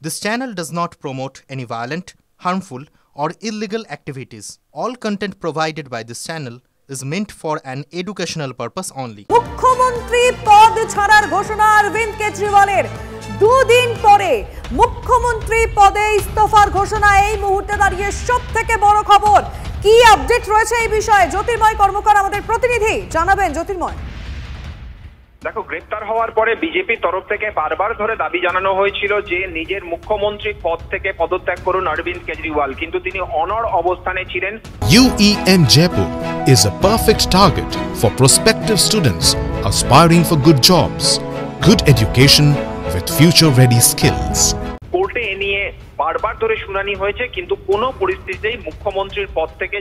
This channel does not promote any violent, harmful, or illegal activities. All content provided by this channel is meant for an educational purpose only. মুখ্যমন্ত্রী পদ ছাড়ার ঘোষণা অরবিন্দ কেজরিওয়ালের দুদিন পরে মুখ্যমন্ত্রী পদে ইস্তফার ঘোষণা এই মুহূর্তে দাঁড়িয়ে সবথেকে বড় খবর। কি আপডেট রয়েছে এই বিষয়ে জ্যোতির্ময় কর্মকার আমাদের প্রতিনিধি জানাবেন। জ্যোতির্ময়, দেখো, গ্রেপ্তার হওয়ার পরে বিজেপির তরফ থেকে বারবার ধরে দাবি জানানো হয়েছিল যে নিজের মুখ্যমন্ত্রী পদ থেকে পদত্যাগ করুন অরবিন্দ কেজরিওয়াল, কিন্তু তিনি অনড় অবস্থানে ছিলেন। UEM Jaipur is a perfect target for prospective students aspiring for good jobs, good education with future-ready skills. কোর্টে এ নিয়ে বারবার ধরে শুনানি হয়েছে, কিন্তু কোনো পরিস্থিতিতেই মুখ্যমন্ত্রীর পদ থেকে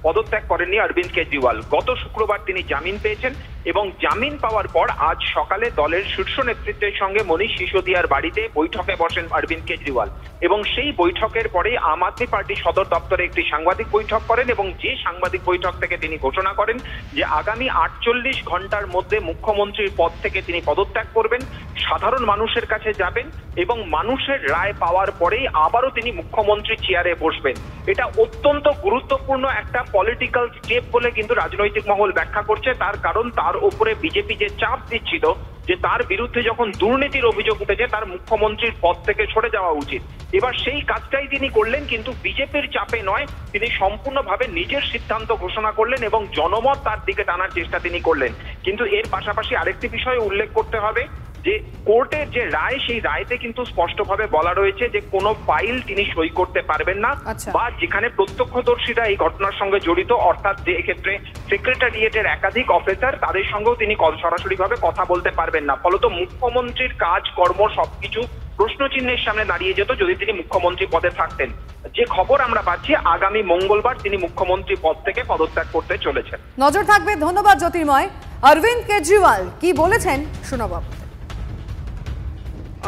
পদত্যাগ করেননি অরবিন্দ কেজরিওয়াল। গত শুক্রবার তিনি জামিন পেয়েছেন এবং জামিন পাওয়ার পর আজ সকালে দলের শীর্ষ নেতৃত্বের সঙ্গে মনীষ সিসোদিয়ার বাড়িতে বৈঠকে বসেন অরবিন্দ কেজরিওয়াল এবং সেই বৈঠকের পরেই আম আদমি পার্টি সদর দপ্তরে একটি সাংবাদিক বৈঠক করেন এবং যে সাংবাদিক বৈঠক থেকে তিনি ঘোষণা করেন যে আগামী 48 ঘন্টার মধ্যে মুখ্যমন্ত্রীর পদ থেকে তিনি পদত্যাগ করবেন, সাধারণ মানুষের কাছে যাবেন এবং মানুষের রায় পাওয়ার পরেই আবারও তিনি মুখ্যমন্ত্রী চেয়ারে বসবেন। এটা অত্যন্ত গুরুত্বপূর্ণ একটা পলিটিক্যাল স্টেপ বলে কিন্তু রাজনৈতিক মহল ব্যাখ্যা করছে। তার কারণ তার উপরে বিজেপি যে চাপ দিচ্ছিল যে তার বিরুদ্ধে যখন দুর্নীতির অভিযোগ উঠেছে তার মুখ্যমন্ত্রীর পদ থেকে সরে যাওয়া উচিত। এবার সেই কাজটাই তিনি করলেন, কিন্তু বিজেপির চাপে নয়, তিনি সম্পূর্ণভাবে নিজের সিদ্ধান্ত ঘোষণা করলেন এবং জনমত তার দিকে টানার চেষ্টা তিনি করলেন। কিন্তু এর পাশাপাশি আরেকটি বিষয় উল্লেখ করতে হবে যে কোর্টের যে রায়, সেই রায়তে কিন্তু স্পষ্টভাবে বলা রয়েছে যে কোনো ফাইল তিনি সই করতে পারবেন না, বা যেখানে প্রত্যক্ষদর্শীরা এই ঘটনার সঙ্গে জড়িত, অর্থাৎ যে ক্ষেত্রে সেক্রেটারিয়েটের একাধিক অফিসার, তাদের সঙ্গেও তিনি সরাসরিভাবে কথা বলতে পারবেন না। ফলত মুখ্যমন্ত্রীর কাজ কর্ম সবকিছু প্রশ্নচিহ্নের সামনে দাঁড়িয়ে যেত যদি তিনি মুখ্যমন্ত্রী পদে থাকতেন। যে খবর আমরা পাচ্ছি, আগামী মঙ্গলবার তিনি মুখ্যমন্ত্রী পদ থেকে পদত্যাগ করতে চলেছেন। নজর থাকবে। ধন্যবাদ জ্যোতির্ময়। অরবিন্দ কেজরিওয়াল কি বলেছেন শোনাবো।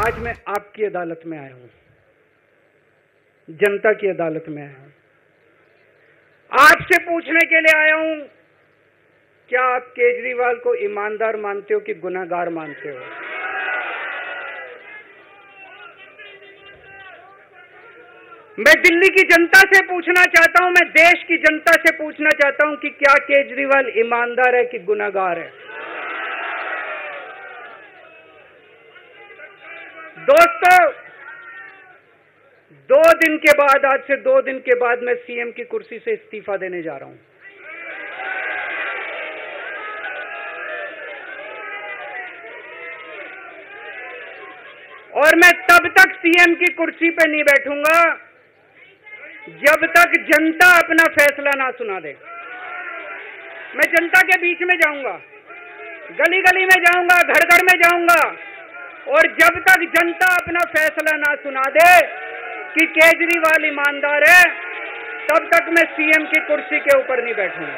आज मैं आपकी अदालत में आया हूं, जनता की अदालत में आया हूं, आपसे पूछने के लिए आया हूं, क्या आप केजरीवाल को ईमानदार मानते हो कि गुनाहगार मानते हो? मैं दिल्ली की जनता से पूछना चाहता हूं, मैं देश की जनता से पूछना चाहता हूं कि क्या केजरीवाल ईमानदार है कि गुनाहगार है? दोस्तों, 2 दिन के बाद, आज से 2 दिन के बाद मैं सीएम की कुर्सी से इस्तीफा देने जा रहा हूं। और मैं तब तक सीएम की कुर्सी पे नहीं बैठूंगा जब तक जनता अपना फैसला ना सुना दे। मैं जनता के बीच में जाऊंगा, गली गली में जाऊंगा, घर घर में जाऊंगा, और जब तक जनता अपना फैसला ना सुना दे कि केजरीवाल ईमानदार है, तब तक मैं सीएम की कुर्सी के ऊपर नहीं बैठूंगा।